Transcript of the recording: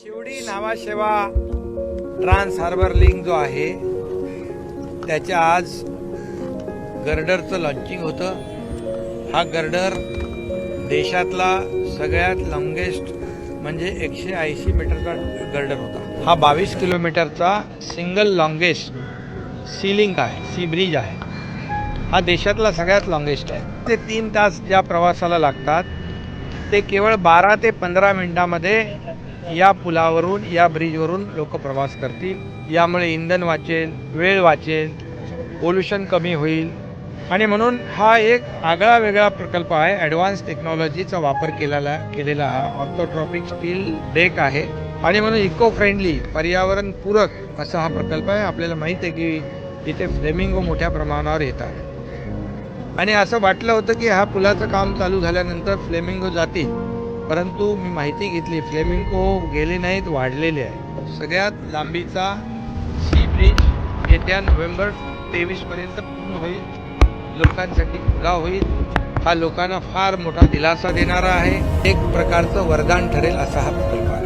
Shivdi Nhava Sheva trans harbour link जो आहे त्याच्या आज गर्डरचं लॉन्चिंग होतं। हा गर्डर देशातला सगळ्यात लॉंगेस्ट म्हणजे 180 मीटरचा गर्डर होता। हा 22 किलोमीटरचा सिंगल लॉंगेस्ट सी लिंक आहे, सी ब्रिज आहे। हा देशातला सगळ्यात लॉंगेस्ट आहे। ते 3 तास ज्या प्रवासाला लागतात ते केवळ 12 ते 15 मिनिटांमध्ये या पुलावरून या ब्रिजवरून लोक प्रवास करतील। यामुळे इंधन वाचेल, वेळ वाचेल, पोल्यूशन कमी होईल आणि म्हणून हा एक आगळा वेगळा प्रकल्प आहे। ॲडव्हान्स टेक्नॉलॉजीचा वापर केलेला हा ऑर्थोट्रॉपिक स्टील डेक आहे आणि म्हणून इको फ्रेंडली पर्यावरणपूरक असा हा प्रकल्प आहे। आपल्याला माहीत आहे की इथे फ्लेमिंगो मोठ्या प्रमाणावर येतात आणि असं वाटलं होतं की ह्या पुलाचं काम चालू झाल्यानंतर फ्लेमिंगो जातील, परंतु मी माहिती घेतली फ्लेमिंगो गेले नाहीत, वाढलेले आहे। सगळ्यात लांबीचा सी ब्रिज येत्या नोव्हेंबर 23 पर्यंत पूर्ण होईल, लोकांसाठी खुला होईल। हा लोकांना फार मोठा दिलासा देणारा आहे, एक प्रकारचं वरदान ठरेल असा हा प्रकल्प आहे।